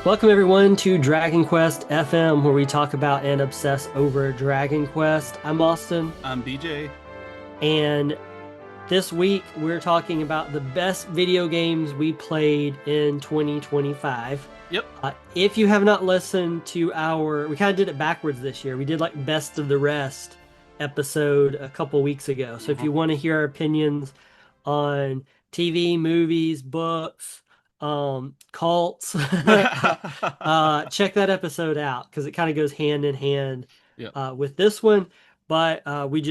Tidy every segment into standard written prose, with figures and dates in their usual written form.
Welcome everyone to Dragon Quest FM, where we talk about and obsess over Dragon Quest. I'm Austin, I'm BJ. and this week we're talking about the best video games we played in 2025. Yep. If you have not listened to we kind of did it backwards this year. We did like best of the rest episode a couple weeks ago. So if Uh-huh. you want to hear our opinions on TV, movies, books, cults, check that episode out because it kind of goes hand in hand Yep. with this one. But we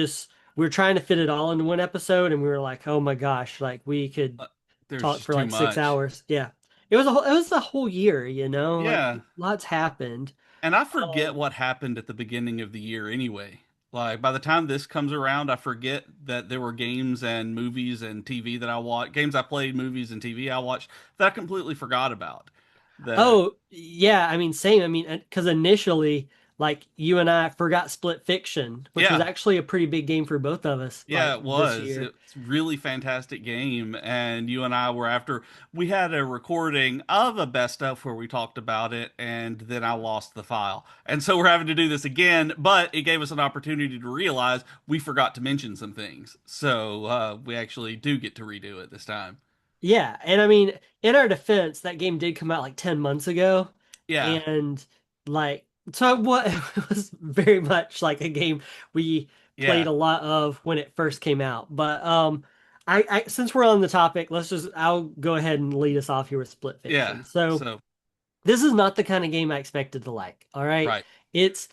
were trying to fit it all into one episode, and we were like, oh my gosh, like we could Uh, there's talk just for too like six much. hours. Yeah. It was the whole year, like Yeah. lots happened. And I forget Um, what happened at the beginning of the year anyway. Like by the time this comes around, I forget that there were games and movies and TV that I watched, games I played, movies and TV I watched that I completely forgot about. That oh, yeah, I mean, same. I mean, because initially, like you and I forgot Split Fiction, which was yeah, actually a pretty big game for both of us, yeah, like it this was. year. It's really fantastic game, and you and I were after we had a recording of a best of where we talked about it, and then I lost the file, and so we're having to do this again. But it gave us an opportunity to realize we forgot to mention some things, so we actually do get to redo it this time. Yeah, and I mean, in our defense, that game did come out like 10 months ago, Yeah, and like, so what it was very much like a game we played yeah, a lot of when it first came out. But I since we're on the topic, I'll go ahead and lead us off here with Split yeah. Fiction. So So this is not the kind of game I expected to like. All right. right, It's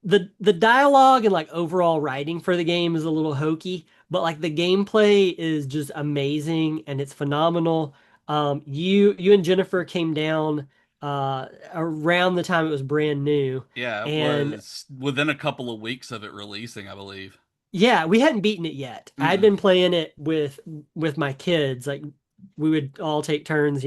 the dialogue and like overall writing for the game is a little hokey, but like the gameplay is just amazing and it's phenomenal. You and Jennifer came down around the time it was brand new, yeah, it and was within a couple of weeks of it releasing, I believe. yeah, we hadn't beaten it yet. I'd Mm-mm. been playing it with my kids. Like we would all take turns.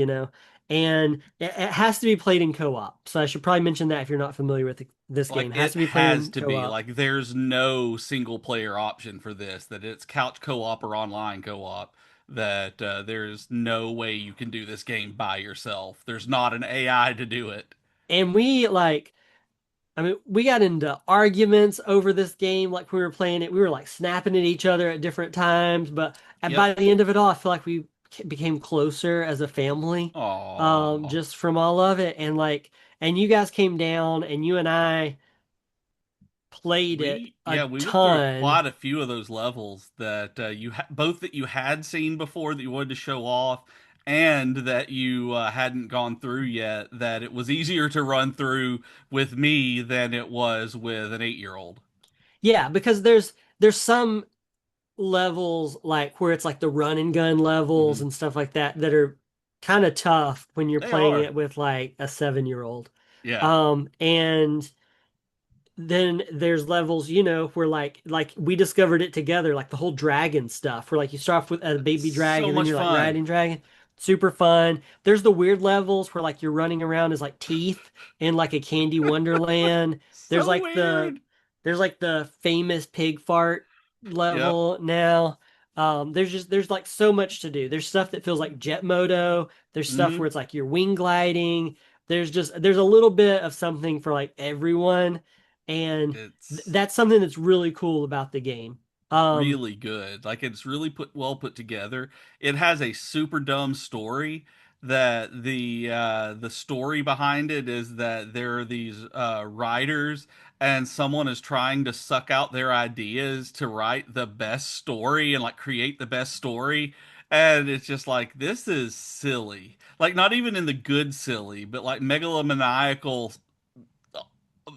And it has to be played in co-op. So I should probably mention that if you're not familiar with this Like game. It has it to be played has in to be. co-op. Like there's no single player option for this, that it's couch co-op or online co-op, that there's no way you can do this game by yourself. There's not an AI to do it. And I mean, we got into arguments over this game. Like we were playing it, we were like snapping at each other at different times. But Yep. by the end of it all, I feel like we became closer as a family, Oh, just from all of it. And you guys came down and you and I played it a we went through ton. quite a few of those levels that both that you had seen before that you wanted to show off, and that you hadn't gone through yet. That it was easier to run through with me than it was with an 8-year old. Yeah, because there's some levels like where it's like the run and gun levels Hmm. and stuff like that that are kind of tough when you're They playing are. it with like a 7-year-old. Yeah. And then there's levels, where like we discovered it together, like the whole dragon stuff, where like you start off with a baby So dragon, then much you're like fun. riding dragon. Super fun. There's the weird levels where like you're running around as like teeth in like a candy wonderland. There's So like the weird. there's like the famous pig fart Yep. level now. There's like so much to do. There's stuff that feels like jet moto. There's stuff where Hmm. it's like you're wing gliding. There's a little bit of something for like everyone, and It's that's something that's really cool about the game. Um, really good. Like it's really put together. It has a super dumb story, that the story behind it is that there are these writers, and someone is trying to suck out their ideas to write the best story and like create the best story. And it's just like, this is silly. Like not even in the good silly, but like megalomaniacal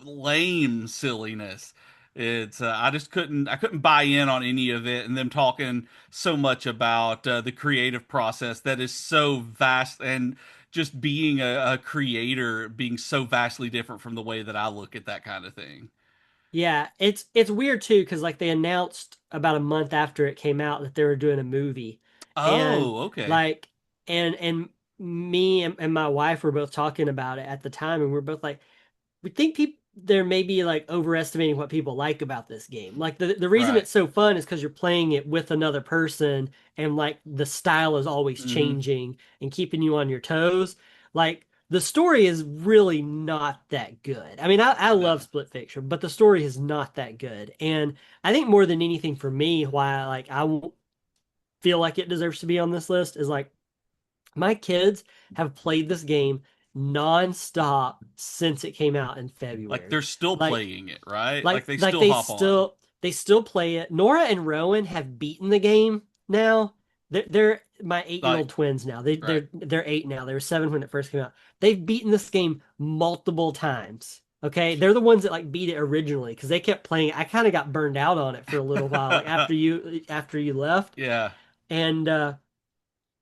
lame silliness. It's I couldn't buy in on any of it, and them talking so much about the creative process that is so vast, and just being a creator being so vastly different from the way that I look at that kind of thing. yeah, it's weird too because like they announced about a month after it came out that they were doing a movie, and Oh, okay. like and me and my wife were both talking about it at the time, and we're both like, we think people they're maybe like overestimating what people like about this game. Like the reason Right. it's so fun is because you're playing it with another person and like the style is always Hmm. changing and keeping you on your toes. Like the story is really not that good. I mean, I love No. Split Fiction, but the story is not that good. And I think more than anything for me, why like feel like it deserves to be on this list is like my kids have played this game nonstop since it came out in Like February. they're still Like playing it, right? Like like they like still hop on. they still play it. Nora and Rowan have beaten the game now. They're my 8 year old Like, twins now. They right. they're 8 now. They were 7 when it first came out. They've beaten this game multiple times. Okay, they're the ones that like beat it originally because they kept playing. I kind of got burned out on it for a little while, like after you left, Yeah, and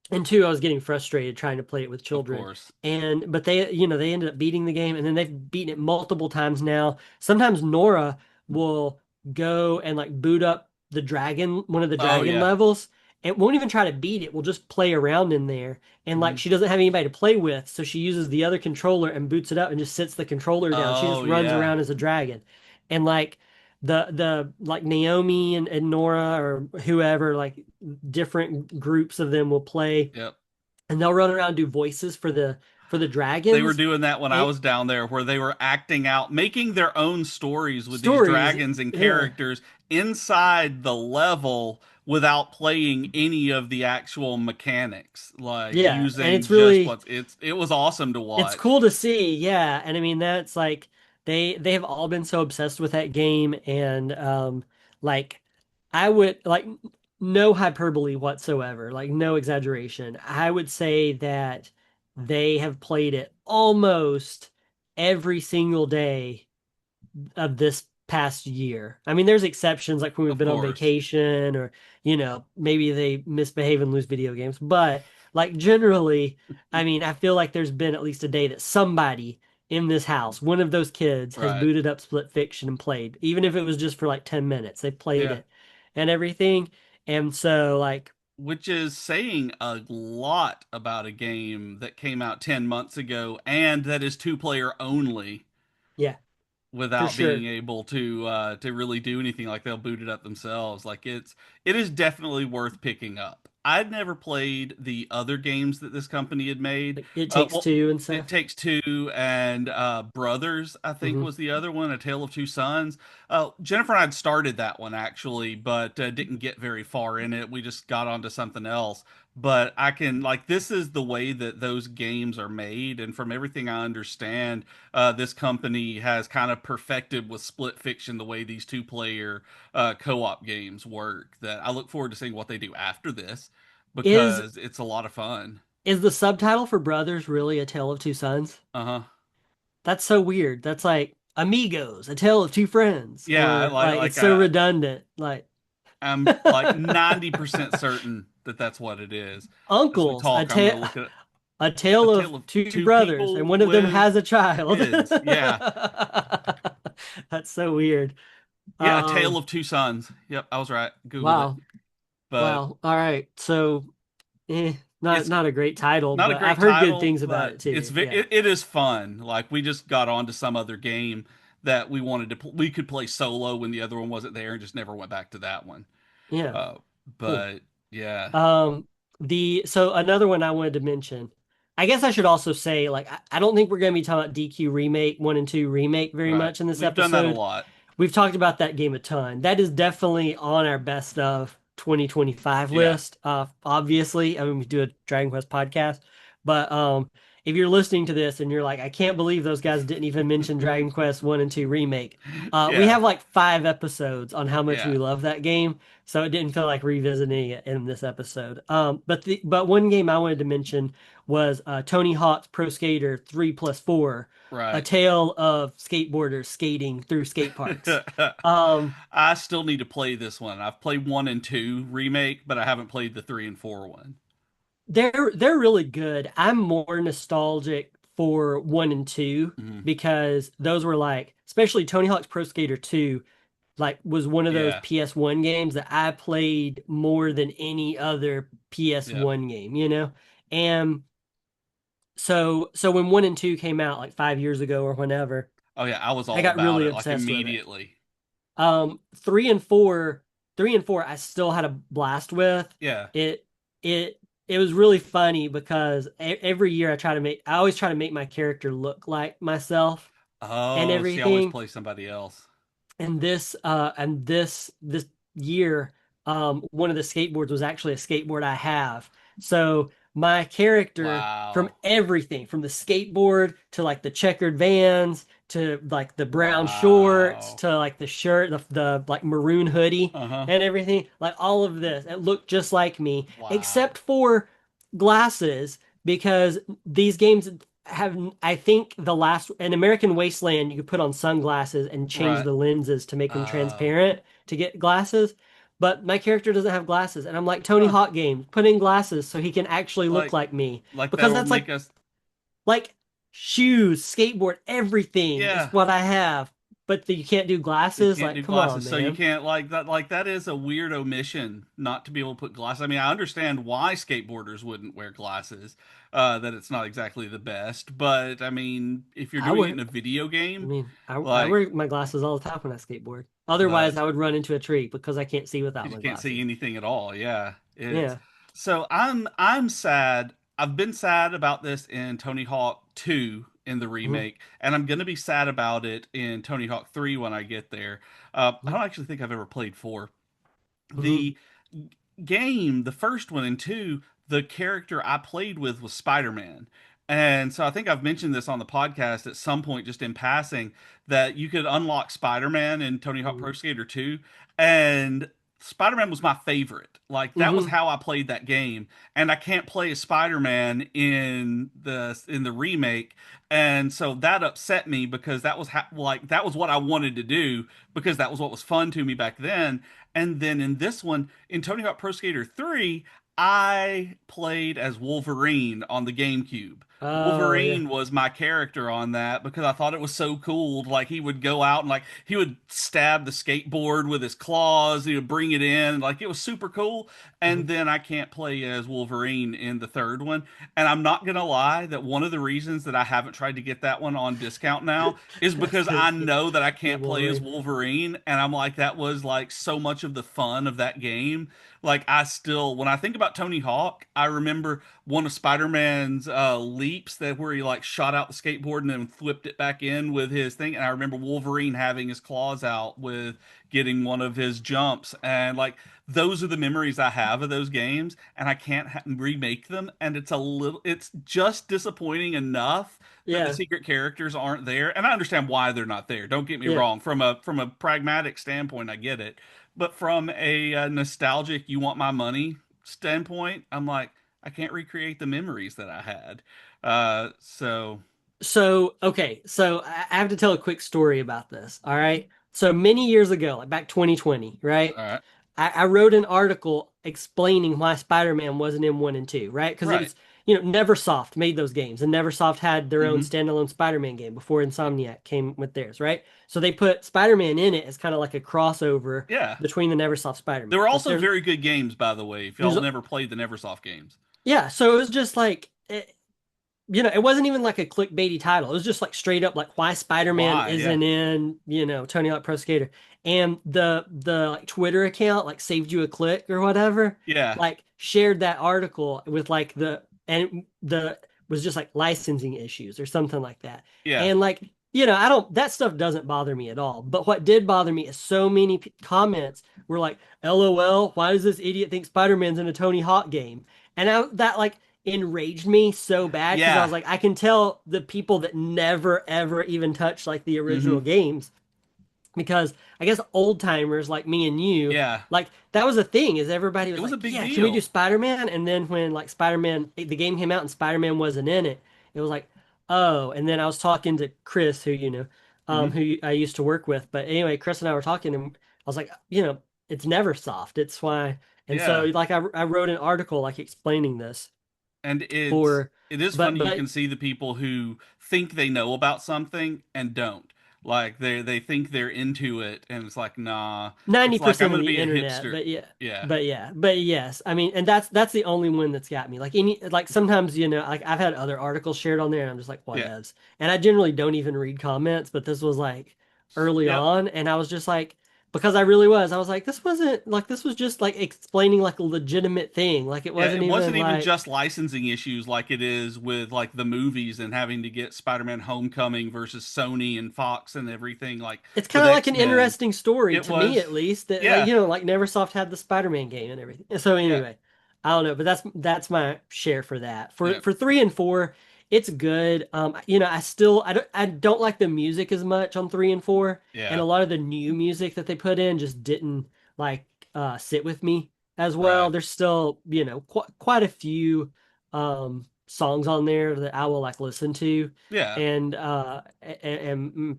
and two, I was getting frustrated trying to play it with of children. course. And but they, they ended up beating the game, and then they've beaten it multiple times now. Sometimes Nora will go and like boot up the dragon, one of the Oh dragon yeah. levels. It won't even try to beat it. We'll just play around in there. And like Hmm. she doesn't have anybody to play with, so she uses the other controller and boots it up and just sits the controller down. She just Oh runs yeah. around as a dragon. And like the like Naomi and Nora or whoever, like different groups of them will play Yep. and they'll run around and do voices for the They were dragons. doing that when I And was down there, where they were acting out, making their own stories with these stories, dragons and yeah, characters inside the level without playing any of the actual mechanics, like yeah, and using just what's it was awesome to it's watch. cool to see, yeah. And I mean that's like they have all been so obsessed with that game and like I would like no hyperbole whatsoever, like no exaggeration. I would say that they have played it almost every single day of this past year. I mean, there's exceptions like when we've Of been on course. vacation or, maybe they misbehave and lose video games. But like generally, I mean, I feel like there's been at least a day that somebody in this house, one of those kids has Right. booted up Split Fiction and played, even if it was just for like 10 minutes. They played Yeah. it and everything. And so like, Which is saying a lot about a game that came out 10 months ago and that is two-player only, yeah, for without being sure. able to really do anything. Like they'll boot it up themselves. Like it is definitely worth picking up. I'd never played the other games that this company had made. Like it takes Well, two and It stuff. Takes Two and Brothers, I think, Hmm. was the other one, A Tale of Two Sons. Jennifer and I had started that one actually, but didn't get very far in it. We just got onto something else. But I can, like, this is the way that those games are made, and from everything I understand, this company has kind of perfected with Split Fiction the way these two-player co-op games work. That I look forward to seeing what they do after this, Is because it's a lot of fun. is the subtitle for Brothers really A Tale of Two Sons? Uh-huh. That's so weird. That's like Amigos, A Tale of Two Friends, Yeah, or like like it's like so I redundant. Like I'm like 90% certain that that's what it is. As we Uncles, talk, I'm gonna look at A A Tale Tale of of Two Two Brothers, and People one of them with has a child. Kids. Yeah. That's so weird. Yeah, A Tale Um, of Two Sons. Yep, I was right. Google it. wow, But wow. All right, so it's not a great title, not a but I've great heard good title, things about but it too. Yeah, it is fun. Like we just got onto some other game that we wanted to we could play solo when the other one wasn't there, and just never went back to that one. yeah, Uh, cool. but yeah, The so another one I wanted to mention. I guess I should also say, like, I don't think we're going to be talking about DQ remake 1 and 2 remake very right. much in this We've done that a episode. lot. We've talked about that game a ton. That is definitely on our best of 2025 Yeah. list. Obviously, I mean we do a Dragon Quest podcast, but if you're listening to this and you're like, I can't believe those guys didn't even mention Dragon Quest 1 and 2 remake. We Yeah. have like 5 episodes on how much we Yeah. love that game, so it didn't feel like revisiting it in this episode. But one game I wanted to mention was Tony Hawk's Pro Skater 3+4, a Right. tale of skateboarders skating through skate parks. Um, I still need to play this one. I've played 1 and 2 remake, but I haven't played the 3 and 4 one. they're really good. I'm more nostalgic for 1 and 2 Mhm. because those were like, especially Tony Hawk's Pro Skater 2, like was one of those Yeah. PS1 games that I played more than any other Yep. PS1 game, you know? And so when 1 and 2 came out like 5 years ago or whenever, Oh yeah, I was I all got about really it like obsessed with it. immediately. 3 and 4, 3 and 4, I still had a blast with Yeah. it. It it was really funny because every year I always try to make my character look like myself and Oh, so you always everything. play somebody else. And this year, one of the skateboards was actually a skateboard I have. So my character, from Wow. everything, from the skateboard to like the checkered Vans to like the brown shorts Wow. to like the shirt, the like maroon hoodie Uh-huh. and everything, like all of this, it looked just like me, except Wow. for glasses, because these games have, I think the last, in American Wasteland, you could put on sunglasses and change Right. the lenses to make them Oh. transparent to get glasses. But my character doesn't have glasses, and I'm like Tony Huh. Hawk Games, put in glasses so he can actually look Like like me. that Because will that's make us like shoes, skateboard, everything is yeah. what I have. But you can't do You glasses? can't Like, do come on, glasses, so you man. can't like that is a weird omission not to be able to put glasses. I mean, I understand why skateboarders wouldn't wear glasses, that it's not exactly the best, but I mean, if you're I doing it in wear, a video I game, mean, I like wear my glasses all the time when I skateboard. but Otherwise, I would run into a tree because I can't see without because you my can't see glasses. anything at all. Yeah, it's Yeah. so I'm sad. I've been sad about this in Tony Hawk 2 in the Mhm. remake, and I'm gonna be sad about it in Tony Hawk 3 when I get there. I Mhm. don't actually think I've ever played 4. Mhm. The game, the first one and two, the character I played with was Spider-Man. And so I think I've mentioned this on the podcast at some point, just in passing, that you could unlock Spider-Man in Tony Hawk Mhm. Pro Skater 2. And Spider-Man was my favorite. Like that was Mhm. how I played that game. And I can't play as Spider-Man in the remake. And so that upset me because that was what I wanted to do because that was what was fun to me back then. And then in this one, in Tony Hawk Pro Skater 3, I played as Wolverine on the GameCube. Oh yeah. Wolverine was my character on that because I thought it was so cool. Like he would go out and like he would stab the skateboard with his claws. He would bring it in. Like it was super cool. And Mhm. then I can't play as Wolverine in the third one. And I'm not gonna lie that one of the reasons that I haven't tried to get that one on discount now is That's because I because you know that I can't can't play as Wolverine. Wolverine, and I'm like, that was like so much of the fun of that game. Like, I still, when I think about Tony Hawk, I remember one of Spider-Man's leaps that where he like shot out the skateboard and then flipped it back in with his thing, and I remember Wolverine having his claws out with getting one of his jumps, and like those are the memories I have of those games, and I can't remake them, and it's just disappointing enough that the Yeah. secret characters aren't there. And I understand why they're not there. Don't get me Yeah. wrong. From a pragmatic standpoint, I get it. But from a nostalgic, you want my money standpoint, I'm like, I can't recreate the memories that I had. So So, okay, so I have to tell a quick story about this. All right. So many years ago, like back 2020, right? all right, I wrote an article explaining why Spider-Man wasn't in one and two, right? Because it right, was, Neversoft made those games, and Neversoft had their own hmm, standalone Spider-Man game before Insomniac came with theirs, right? So they put Spider-Man in it as kind of like a crossover yeah. between the Neversoft They Spider-Man. were But also very good games, by the way. If there's, y'all never played the Neversoft games, yeah, so it was just like, it wasn't even like a clickbaity title. It was just like straight up like why Spider-Man why? Yeah, isn't in, Tony Hawk Pro Skater. And the like Twitter account like saved you a click or whatever, yeah, like shared that article with like the was just like licensing issues or something like that. yeah, And like, I don't, that stuff doesn't bother me at all. But what did bother me is so many comments were like, LOL, why does this idiot think Spider-Man's in a Tony Hawk game? And that like enraged me so bad because I was yeah, like, I can tell the people that never ever even touched like the hmm, original games, because I guess old timers like me and you, yeah. like that was a thing, is everybody It was was a like, big yeah, can we do deal. Spider-Man? And then when like Spider-Man, the game came out and Spider-Man wasn't in it, it was like, oh. And then I was talking to Chris, who Hmm, who I used to work with. But anyway, Chris and I were talking, and I was like, it's Neversoft. It's why. And so yeah. like I wrote an article like explaining this And for, it is but funny you but can see the people who think they know about something and don't. Like they think they're into it and it's like, nah. It's like I'm 90% of gonna the be a internet, hipster. but yeah, Yeah. but yes, I mean, and that's the only one that's got me. Like like sometimes, like I've had other articles shared on there, and I'm just like, Yeah. whatevs. And I generally don't even read comments, but this was like early Yep. on, and I was just like, because I really was. I was like, this wasn't like this was just like explaining like a legitimate thing. Like it Yeah, wasn't it even wasn't even like just licensing issues like it is with like the movies and having to get Spider-Man Homecoming versus Sony and Fox and everything like it's with kind of like an X-Men. interesting story It to me was, at least that like yeah, you know like Neversoft had the Spider-Man game and everything. So yeah, anyway, I don't know, but that's my share for that. yeah, For 3 and 4, it's good. You know, I don't like the music as much on 3 and 4, and yeah, a lot of the new music that they put in just didn't like sit with me as well. right, There's still, you know, quite a few songs on there that I will like listen to yeah, and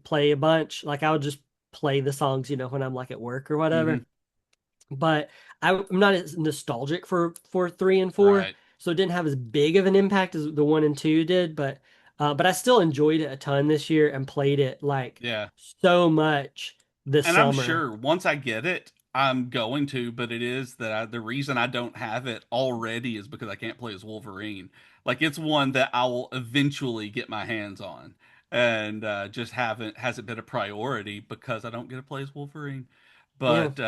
play a bunch. Like I would just play the songs, you know, when I'm like at work or hmm, whatever. But I'm not as nostalgic for 3 and 4, right, so it didn't have as big of an impact as the 1 and 2 did. But I still enjoyed it a ton this year and played it like yeah. so much this And I'm summer. sure once I get it, I'm going to, but it is that the reason I don't have it already is because I can't play as Wolverine. Like it's one that I will eventually get my hands on, and just haven't hasn't been a priority because I don't get to play as Wolverine. Yeah, But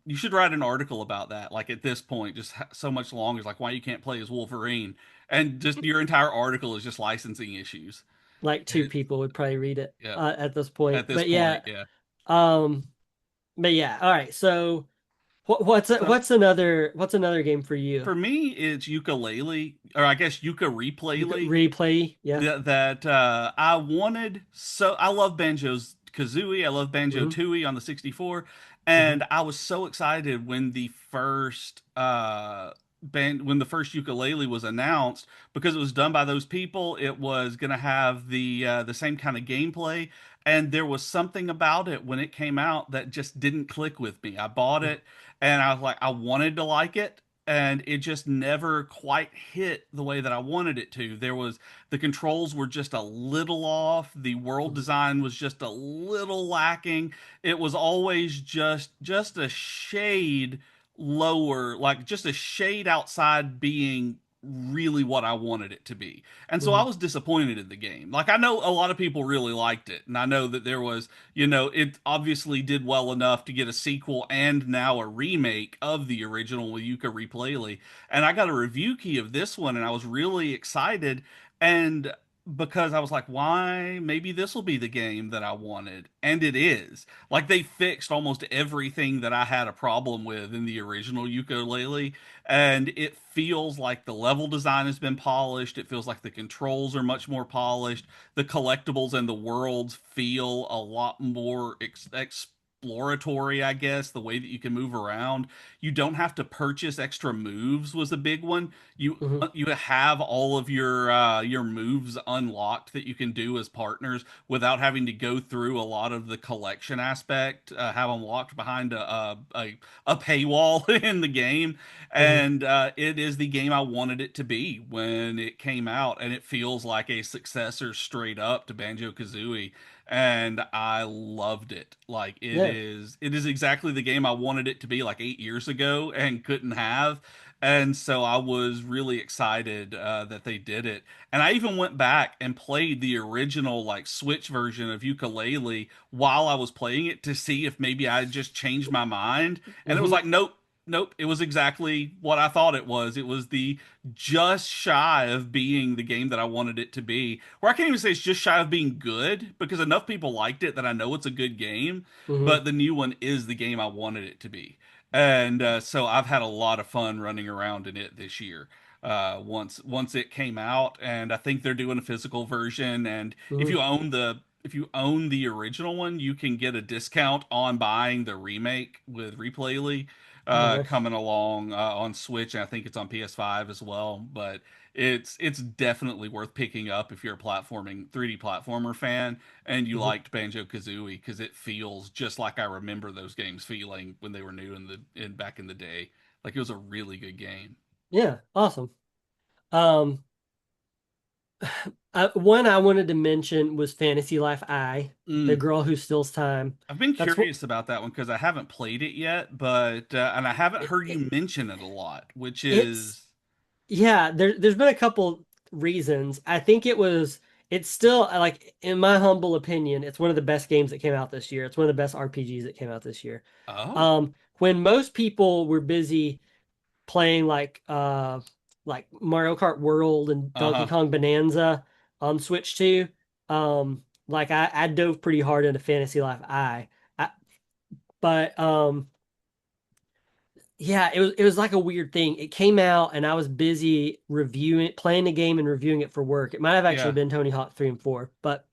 you should write an article about that. Like at this point, just so much longer. It's like why you can't play as Wolverine, and just your entire article is just licensing issues. like two It's, people would probably read it yeah, at this point. at this But point, yeah, yeah. um, but yeah. All right. So So what's another game for you? for me, it's ukulele, or I guess Yuka You could Replay replay, yeah. that I wanted. So I love Banjo's Kazooie. I love Banjo Hmm. Tooie on the 64, Hmm. and I was so excited when the first when the first ukulele was announced because it was done by those people. It was gonna have the same kind of gameplay, and there was something about it when it came out that just didn't click with me. I bought it, and I was like, I wanted to like it. And it just never quite hit the way that I wanted it to. The controls were just a little off. The world Hmm. design was just a little lacking. It was always just a shade lower, like just a shade outside being really what I wanted it to be. And so I Hmm. was disappointed in the game. Like I know a lot of people really liked it, and I know that there was, it obviously did well enough to get a sequel and now a remake of the original with Yuka Replay. And I got a review key of this one, and I was really excited. And because I was like, why? Maybe this will be the game that I wanted. And it is. Like, they fixed almost everything that I had a problem with in the original ukulele. And it feels like the level design has been polished. It feels like the controls are much more polished. The collectibles and the worlds feel a lot more exploratory, I guess, the way that you can move around. You don't have to purchase extra moves was a big one. Hmm. You have all of your moves unlocked that you can do as partners without having to go through a lot of the collection aspect. Have them locked behind a paywall in the game, Hmm. and it is the game I wanted it to be when it came out, and it feels like a successor straight up to Banjo Kazooie, and I loved it. Like Yeah. it is exactly the game I wanted it to be like 8 years ago and couldn't have. And so I was really excited that they did it. And I even went back and played the original like Switch version of Ukulele while I was playing it to see if maybe I had just changed my mind. And it was Hmm. like, nope, nope. It was exactly what I thought it was. It was the just shy of being the game that I wanted it to be. Or I can't even say it's just shy of being good because enough people liked it that I know it's a good game. Hmm. But the new one is the game I wanted it to be. And so I've had a lot of fun running around in it this year. Once it came out, and I think they're doing a physical version. And Hmm. if you own the original one, you can get a discount on buying the remake with Replayly Oh, nice. coming along on Switch, and I think it's on PS5 as well. But it's definitely worth picking up if you're a 3D platformer fan and you Hmm. liked Banjo Kazooie because it feels just like I remember those games feeling when they were new in back in the day. Like it was a really good game. Yeah, awesome. Um, one I wanted to mention was Fantasy Life I, the Mm. girl who steals time. I've been That's what curious about that one because I haven't played it yet, but and I haven't it, heard it, you mention it a lot, which it's. is Yeah, there's been a couple reasons. I think it's still like in my humble opinion, it's one of the best games that came out this year. It's one of the best RPGs that came out this year. Oh, When most people were busy playing like Mario Kart World and Donkey uh-huh. Kong Bonanza on Switch 2, like I dove pretty hard into Fantasy Life I but yeah, it was like a weird thing. It came out and I was busy reviewing playing the game and reviewing it for work. It might have actually Yeah, been Tony Hawk 3 and 4, but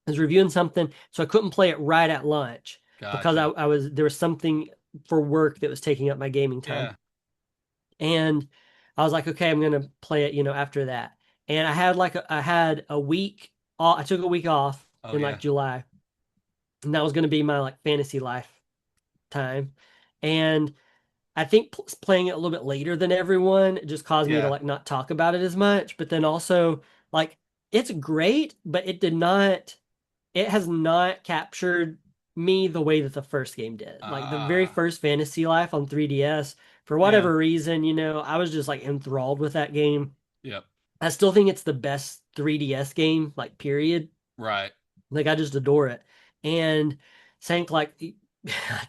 I was reviewing something, so I couldn't play it right at lunch because gotcha. I was there was something for work that was taking up my gaming time. Yeah, And I was like, okay, I'm gonna play it, after that. And I had a week off, I took a week off oh in yeah, like July, and that was gonna be my like fantasy life time. And I think playing it a little bit later than everyone just caused me to yeah. like not talk about it as much. But then also like it's great, but it has not captured me the way that the first game did. Like the very Ah, first Fantasy Life on 3DS, for yeah, whatever reason, I was just like enthralled with that game. yep, I still think it's the best 3DS game, like period. right. Like I just adore it. And sank like a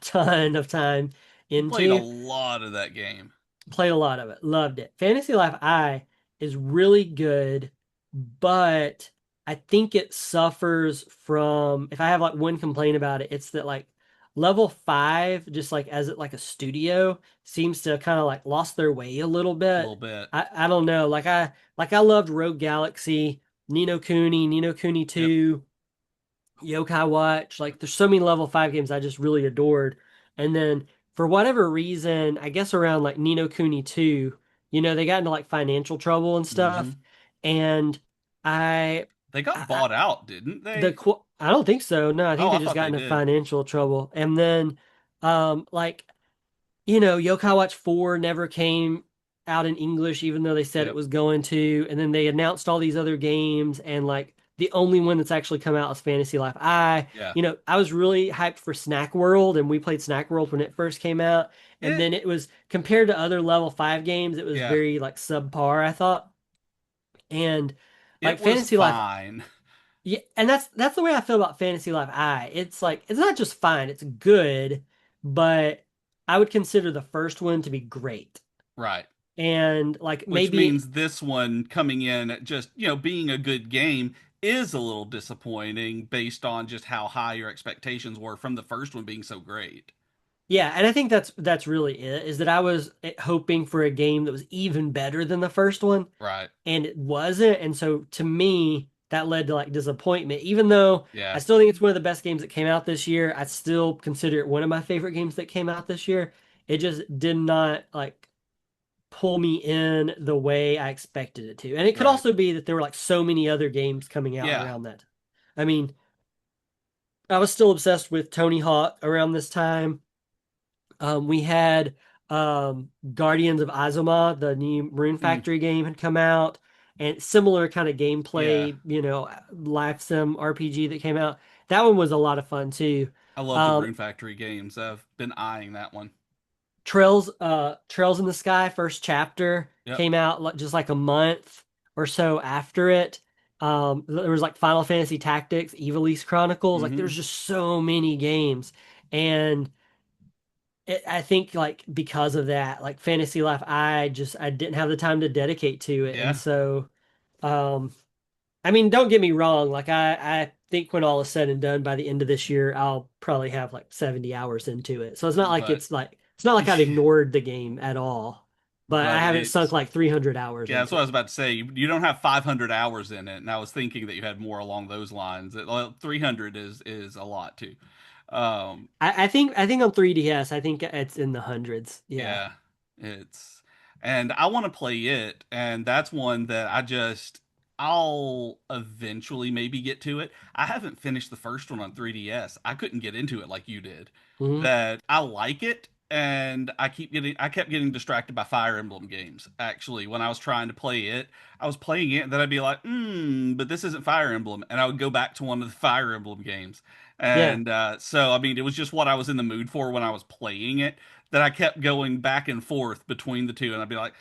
ton of time You played a into. lot of that game. Played a lot of it. Loved it. Fantasy Life I is really good, but I think it suffers from, if I have like one complaint about it, it's that like level 5, just like as it like a studio, seems to kind of like lost their way a little A bit. little bit. I don't know. Like I loved Rogue Galaxy, Nino Kuni Yep. 2, Yokai Watch. Like there's so many level 5 games I just really adored. And then for whatever reason, I guess around like Nino Kuni 2, they got into like financial trouble and Mm-hmm. stuff. And I, They got I bought out, didn't they? I don't think so. No, I Oh, think they I just thought got they into did. financial trouble. And then like Yokai Watch 4 never came out in English, even though they said it Yep. was going to. And then they announced all these other games, and like the only one that's actually come out is Fantasy Life. Yeah. I was really hyped for Snack World, and we played Snack World when it first came out. And It. then it was compared to other level 5 games, it was Yeah. very like subpar, I thought. And like It was Fantasy Life, fine. yeah, and that's the way I feel about Fantasy Life I. It's like it's not just fine, it's good, but I would consider the first one to be great. Right. And like Which maybe, means this one coming in at just, being a good game is a little disappointing based on just how high your expectations were from the first one being so great. yeah, and I think that's really it, is that I was hoping for a game that was even better than the first one, Right. and it wasn't. And so to me, that led to like disappointment. Even though I Yeah. still think it's one of the best games that came out this year, I still consider it one of my favorite games that came out this year. It just did not like pull me in the way I expected it to. And it could Right. also be that there were like so many other games coming out Yeah. around that. I mean, I was still obsessed with Tony Hawk around this time. We had Guardians of Azuma, the new Rune Mm, Factory game had come out, and similar kind of yeah. gameplay, life sim RPG that came out. That one was a lot of fun too. I love the Um, Rune Factory games. I've been eyeing that one. Trails in the Sky first chapter Yep. came out just like a month or so after it. There was like Final Fantasy Tactics, Ivalice Chronicles. Like Mm-hmm. there's just so many games, and I think like because of that, like Fantasy Life, I didn't have the time to dedicate to it, and Yeah. so um, I mean, don't get me wrong. Like I think when all is said and done, by the end of this year, I'll probably have like 70 hours into it. So But it's not like I've ignored the game at all. But I but haven't sunk it's like 300 hours yeah, that's into what I was it. about to say. You don't have 500 hours in it, and I was thinking that you had more along those lines. 300 is a lot too. Um, I think on 3DS, I think it's in the hundreds. Yeah. Yeah, it's and I want to play it, and that's one that I'll eventually maybe get to it. I haven't finished the first one on 3DS. I couldn't get into it like you did. Hmm. That I like it, and I kept getting distracted by Fire Emblem games. Actually, when I was trying to play it, I was playing it, and then I'd be like, but this isn't Fire Emblem, and I would go back to one of the Fire Emblem games. Yeah. And so, I mean, it was just what I was in the mood for when I was playing it that I kept going back and forth between the two, and I'd be like,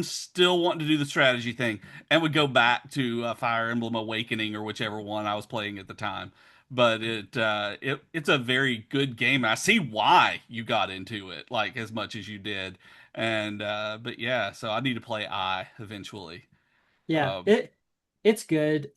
still wanting to do the strategy thing, and would go back to Fire Emblem Awakening or whichever one I was playing at the time. But it's a very good game. I see why you got into it like as much as you did, and but yeah, so I need to play I eventually. Yeah, Um, it's good.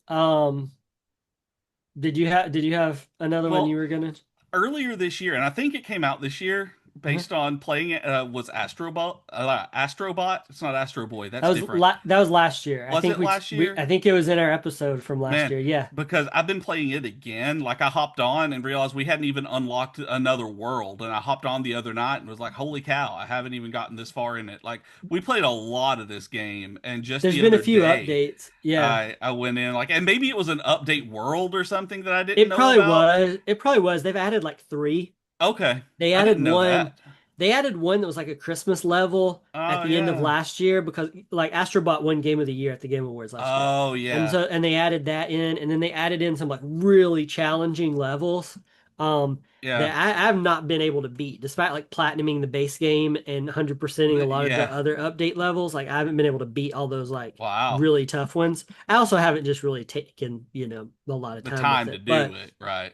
Did you have another one you well, were gonna? earlier this year, and I think it came out this year Uh-huh. based on playing it, was Astrobot. Astrobot. It's not Astro Boy. That's different. That was last year. I Was think it last I year? think it was in our episode from last Man, year. Yeah. because I've been playing it again. Like I hopped on and realized we hadn't even unlocked another world, and I hopped on the other night and was like, "Holy cow! I haven't even gotten this far in it." Like we played a lot of this game, and just There's the been a other few day, updates. Yeah. I went in like, and maybe it was an update world or something that I didn't It know probably about. was. It probably was. They've added like three. Okay, They I added didn't know one. that. They added one that was like a Christmas level at Oh the end of yeah. last year because like Astrobot won Game of the Year at the Game Awards last year. Oh And yeah. so they added that in and then they added in some like really challenging levels um Yeah. that I have not been able to beat despite like platinuming the base game and 100%ing a lot of the Yeah. other update levels. Like I haven't been able to beat all those like Wow. really tough ones. I also haven't just really taken, a lot of The time with time to it. do it, right.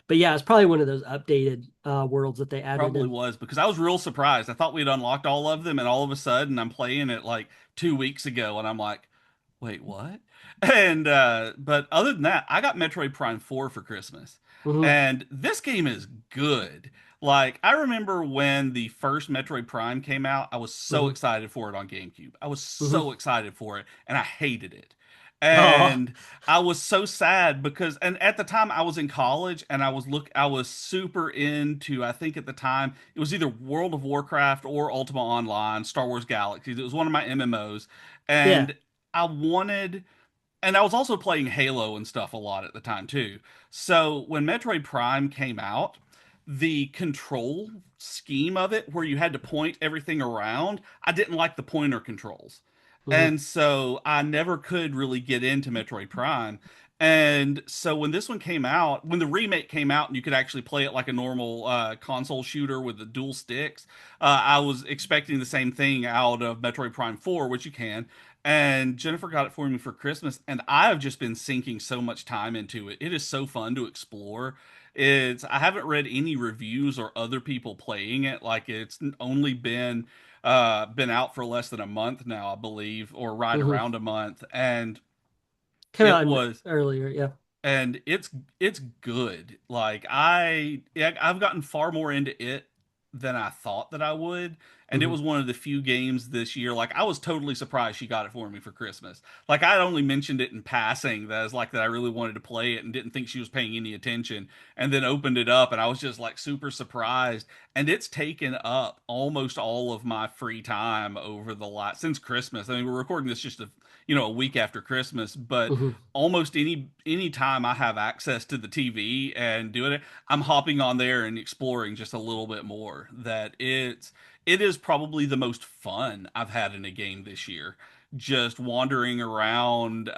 But yeah, it's probably one of those updated worlds that they added Probably in. was because I was real surprised. I thought we'd unlocked all of them, and all of a sudden I'm playing it like 2 weeks ago, and I'm like, wait, what? And but other than that, I got Metroid Prime 4 for Christmas. Hmm. And this game is good. Like I remember when the first Metroid Prime came out, I was so Hmm. excited for it on GameCube. I was Hmm. so excited for it, and I hated it. Oh, And I was so sad because and at the time I was in college and I was super into I think at the time it was either World of Warcraft or Ultima Online, Star Wars Galaxies. It was one of my MMOs yeah. and I wanted and I was also playing Halo and stuff a lot at the time too. So when Metroid Prime came out, the control scheme of it, where you had to point everything around, I didn't like the pointer controls. Hmm. And so I never could really get into Metroid Prime. And so when this one came out, when the remake came out and you could actually play it like a normal console shooter with the dual sticks, I was expecting the same thing out of Metroid Prime 4, which you can, and Jennifer got it for me for Christmas, and I have just been sinking so much time into it. It is so fun to explore. It's I haven't read any reviews or other people playing it. Like it's only been out for less than a month now, I believe, or right Hmm. around a month, and Came it out was earlier. Yeah. and it's good. Like I've gotten far more into it than I thought that I would, and it Hmm. was one of the few games this year. Like I was totally surprised she got it for me for Christmas. Like I'd only mentioned it in passing that I was like that I really wanted to play it and didn't think she was paying any attention, and then opened it up and I was just like super surprised. And it's taken up almost all of my free time over the last since Christmas. I mean, we're recording this just a week after Christmas, but Hmm. almost any time I have access to the TV and doing it, I'm hopping on there and exploring just a little bit more. It is probably the most fun I've had in a game this year. Just wandering around,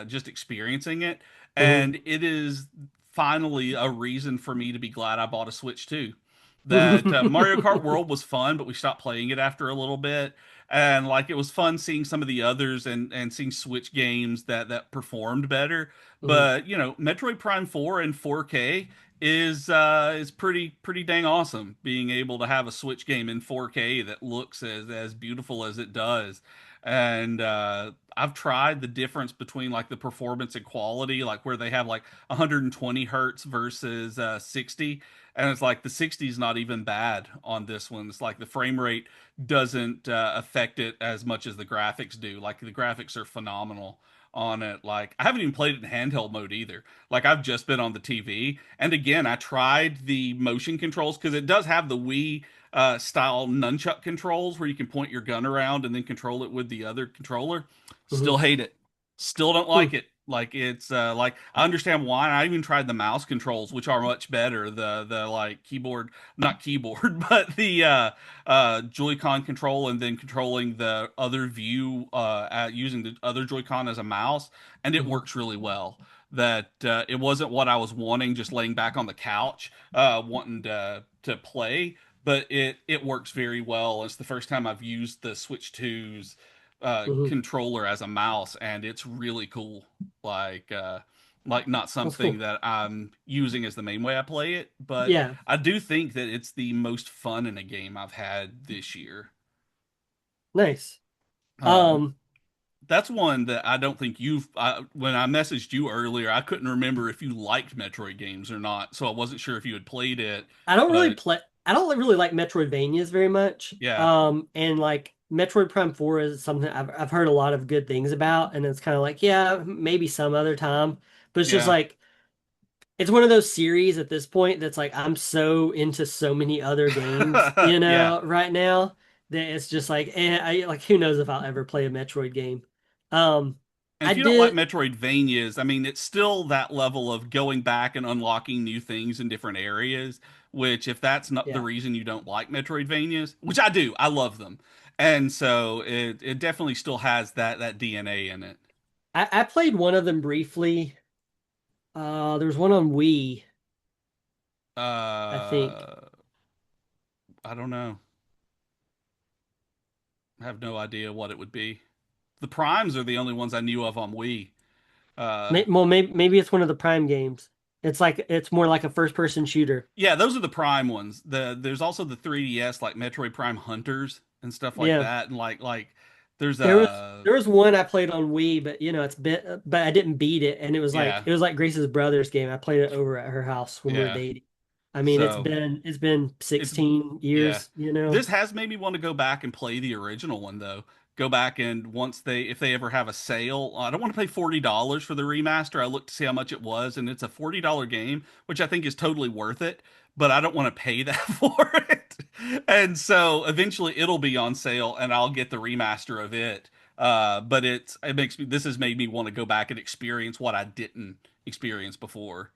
just experiencing it, Hmm. and it is finally a reason for me to be glad I bought a Switch too. That Mario Kart Hmm. World was fun, but we stopped playing it after a little bit, and like it was fun seeing some of the others and seeing Switch games that performed better. But Metroid Prime 4 in 4K is pretty dang awesome. Being able to have a Switch game in 4K that looks as beautiful as it does, and I've tried the difference between like the performance and quality, like where they have like 120 hertz versus 60, and it's like the 60 is not even bad on this one. It's like the frame rate doesn't affect it as much as the graphics do. Like the graphics are phenomenal on it. Like I haven't even played it in handheld mode either. Like I've just been on the TV. And again, I tried the motion controls because it does have the Wii style nunchuck controls where you can point your gun around and then control it with the other controller. Still hate it. Still don't like it. Like it's like I understand why. I even tried the mouse controls, which are much better. The like keyboard, not keyboard, but the Joy-Con control, and then controlling the other view using the other Joy-Con as a mouse, and it Hmm. works really well. That it wasn't what I was wanting, just laying back on the couch, wanting to play. but it works very well. It's the first time I've used the Switch 2's Hmm. controller as a mouse, and it's really cool. Like not That's something cool. that I'm using as the main way I play it, but Yeah, I do think that it's the most fun in a game I've had this year. nice. Um, Um, that's one that I don't think when I messaged you earlier, I couldn't remember if you liked Metroid games or not, so I wasn't sure if you had played it. But I don't really like Metroidvanias very much. yeah, And like Metroid Prime 4 is something I've heard a lot of good things about, and it's kind of like, yeah, maybe some other time. But it's just yeah, like it's one of those series at this point that's like I'm so into so many other games, yeah. right now that it's just like, like who knows if I'll ever play a Metroid game. Um, And I if you don't like did, Metroidvanias, I mean, it's still that level of going back and unlocking new things in different areas. Which, if that's not the yeah, reason you don't like Metroidvanias, which I do, I love them, and so it definitely still has that DNA in it. I played one of them briefly. There was one on Wii, I think. Uh, I don't know. I have no idea what it would be. The primes are the only ones I knew of on Wii. Uh, Maybe it's one of the Prime games. It's like it's more like a first person shooter. yeah, those are the prime ones. There's also the 3DS like Metroid Prime Hunters and stuff like Yeah. that, and like there's There was one I played on Wii, but it's been but I didn't beat it, and yeah, it was like Grace's brother's game. I played it over at her house when we were yeah. dating. I mean, So it's been it's 16 yeah. years. This has made me want to go back and play the original one though. Go back and once they if they ever have a sale, I don't want to pay $40 for the remaster. I looked to see how much it was, and it's a $40 game, which I think is totally worth it. But I don't want to pay that for it. And so eventually it'll be on sale, and I'll get the remaster of it. But it makes me this has made me want to go back and experience what I didn't experience before.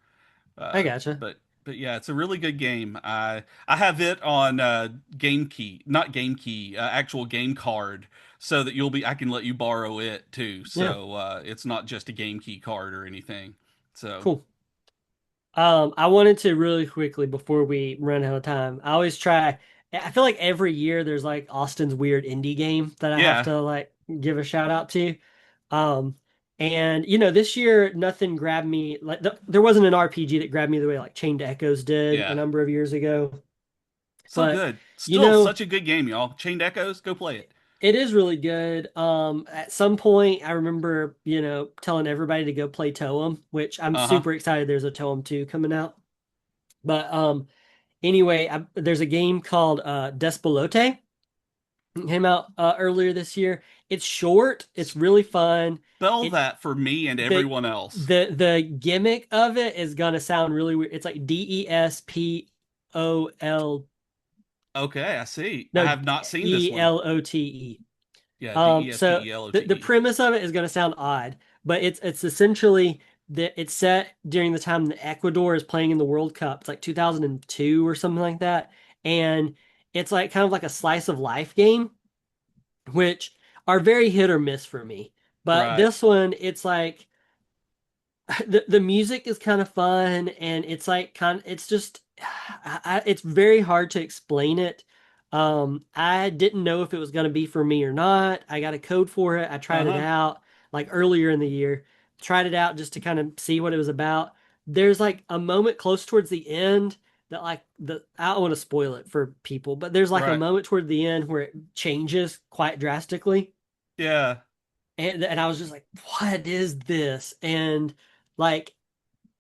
I Uh, gotcha. but yeah, it's a really good game. I have it on Game Key, not Game Key, actual game card, so that I can let you borrow it too. Yeah, So it's not just a Game Key card or anything. So cool. I wanted to really quickly before we run out of time. I always try. I feel like every year there's like Austin's weird indie game that I have yeah, to like give a shout out to. Um, and this year nothing grabbed me like there wasn't an RPG that grabbed me the way like Chained Echoes did a yeah, number of years ago. so But good. you Still know, such a good game, y'all. Chained Echoes, go play it. it is really good. At some point I remember, telling everybody to go play Toem, which I'm Uh huh. super excited there's a Toem 2 coming out. But anyway, there's a game called Despelote. It came out earlier this year. It's short. It's really fun. Spell It that for me and the everyone else. the gimmick of it is gonna sound really weird. It's like Despol Okay, I see. I no have not seen this one. Elote. Yeah, So the Despelote. premise of it is gonna sound odd, but it's essentially that it's set during the time that Ecuador is playing in the World Cup. It's like 2002 or something like that, and it's like kind of like a slice of life game which are very hit or miss for me. But Right. this one, it's like the music is kind of fun, and it's like it's just it's very hard to explain it. I didn't know if it was going to be for me or not. I got a code for it. I Uh tried it huh. out like earlier in the year. Tried it out just to kind of see what it was about. There's like a moment close towards the end that like I don't want to spoil it for people, but there's like a Right. moment toward the end where it changes quite drastically. Yeah. And I was just like, what is this? And like,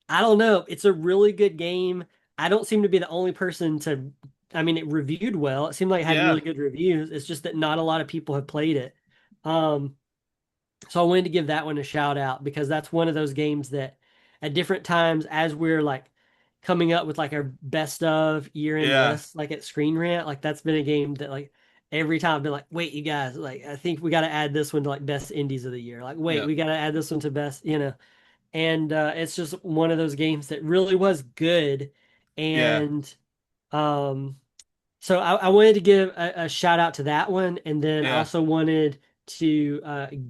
I don't know. It's a really good game. I don't seem to be the only person to, I mean, it reviewed well. It seemed like it had Yeah. really good reviews. It's just that not a lot of people have played it. Um, so I wanted to give that one a shout out because that's one of those games that at different times as we're like coming up with like our best of year end Yeah. lists, like at Screen Rant, like that's been a game that like every time I've been like, wait, you guys, like I think we got to add this one to like best indies of the year. Like, wait, Yep. we got to add this one to best. And it's just one of those games that really was good. Yeah. And um so I wanted to give a shout out to that one, and then I Yeah. also wanted to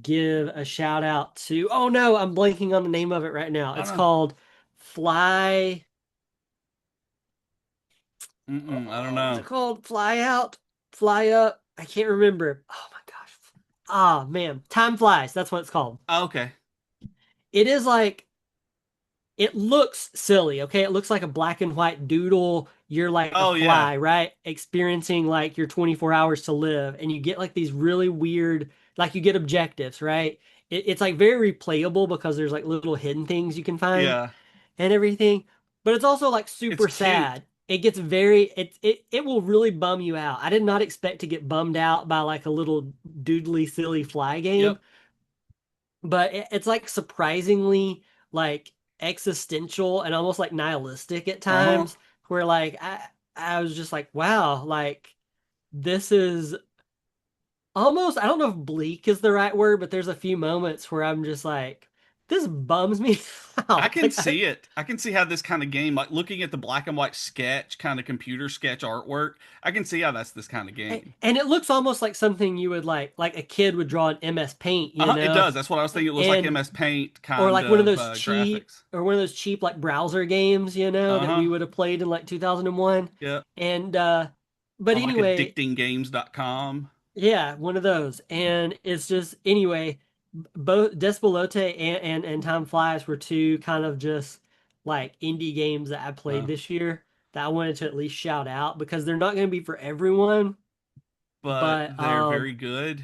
give a shout out to. Oh no, I'm blanking on the name of it right now. I It's don't know. called Fly. I don't Oh, what's know. it called? Fly out, fly up. I can't remember. Oh my gosh. Ah, man. Time flies. That's what it's called. Oh, okay. It is like it looks silly, okay? It looks like a black and white doodle. You're like a Oh yeah. fly, right? Experiencing like your 24 hours to live, and you get like these really weird, like you get objectives, right? It's like very replayable because there's like little hidden things you can find Yeah. and everything, but it's also like It's super cute. sad. It gets very, it will really bum you out. I did not expect to get bummed out by like a little doodly silly fly game, Yep. but it's like surprisingly like existential and almost like nihilistic at Uh-huh. times where like I was just like wow, like this is almost, I don't know if bleak is the right word, but there's a few moments where I'm just like this bums me I out. can Like I see it. I can see how this kind of game, like looking at the black and white sketch, kind of computer sketch artwork, I can see how that's this kind of game. and it looks almost like something you would like a kid would draw in MS Paint, you Uh-huh, it know? does. That's what I was thinking. It looks like And MS Paint or kind like one of of those cheap graphics. or one of those cheap like browser games, you know, that Uh-huh. we would have played in like 2001. Yeah. And but On like anyway, addictinggames.com. yeah, one of those. And it's just anyway, both Despelote and Time Flies were two kind of just like indie games that I played Uh, this year that I wanted to at least shout out because they're not going to be for everyone, but but they're very good.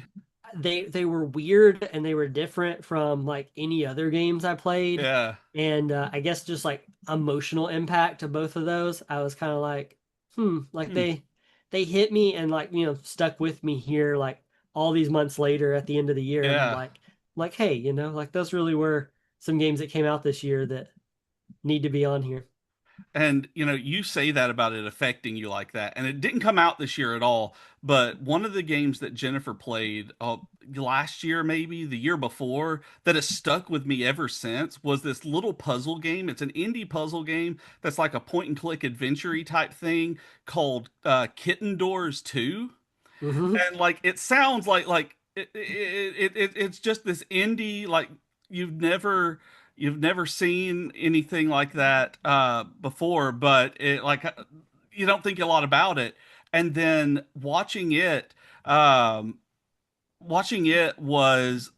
they were weird and they were different from like any other games I played. Yeah. And I guess just like emotional impact to both of those, I was kind of like, like Hmm. they hit me and like, stuck with me here like all these months later at the end of the year. I'm Yeah. like, hey, like those really were some games that came out this year that need to be on here. And you say that about it affecting you like that, and it didn't come out this year at all. But one of the games that Jennifer played last year, maybe the year before, that has stuck with me ever since was this little puzzle game. It's an indie puzzle game that's like a point and click adventure type thing called Kitten Doors 2. Hmm. And like it sounds like it's just this indie, like you've never you've never seen anything like that before, but it like you don't think a lot about it. And then um watching it was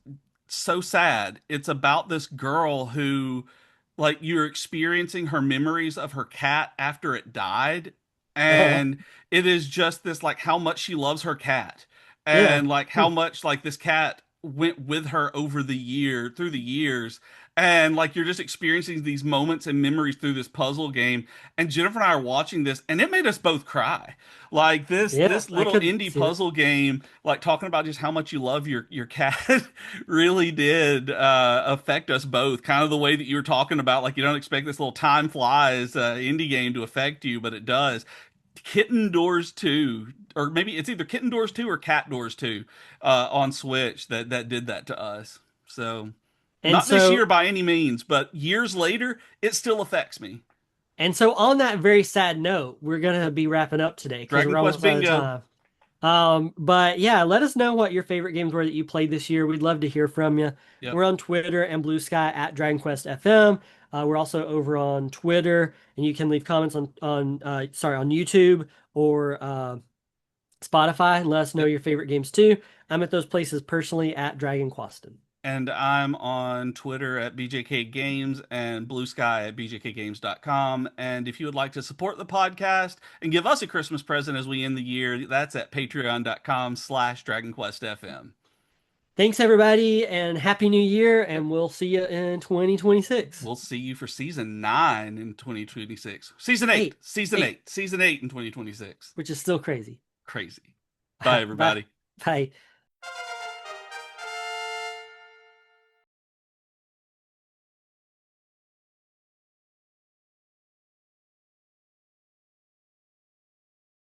so sad. It's about this girl who, like, you're experiencing her memories of her cat after it died. And it is just this, like, how much she loves her cat. Yeah. And, like, how much, like, this cat went with her through the years. And, like, you're just experiencing these moments and memories through this puzzle game. And Jennifer and I are watching this, and it made us both cry. Like, this Yeah, this I little could indie see that. puzzle game, like talking about just how much you love your cat, really did affect us both. Kind of the way that you were talking about, like you don't expect this little time flies indie game to affect you, but it does. Kitten Doors 2, or maybe it's either Kitten Doors 2 or Cat Doors 2 on Switch that did that to us. So And not this so year by any means, but years later, it still affects me. and so on that very sad note, we're gonna be wrapping up today because Dragon we're Quest almost out of Bingo. time. But yeah, let us know what your favorite games were that you played this year. We'd love to hear from you. Yep. We're on Twitter and Blue Sky at Dragon Quest FM. We're also over on Twitter, and you can leave comments on YouTube or Spotify and let us know Yep. your favorite games too. I'm at those places personally at Dragon Quaston. And I'm on Twitter at BJK Games and Blue Sky at bjkgames.com. And if you would like to support the podcast and give us a Christmas present as we end the year, that's at patreon.com/DragonQuestFM. Thanks everybody, and Happy New Year, and we'll see you in 2026. We'll see you for season 9 in 2026. Season 8, Eight, season eight, 8, season 8 in 2026. which is still crazy. Crazy. Bye, Bye. everybody. Bye.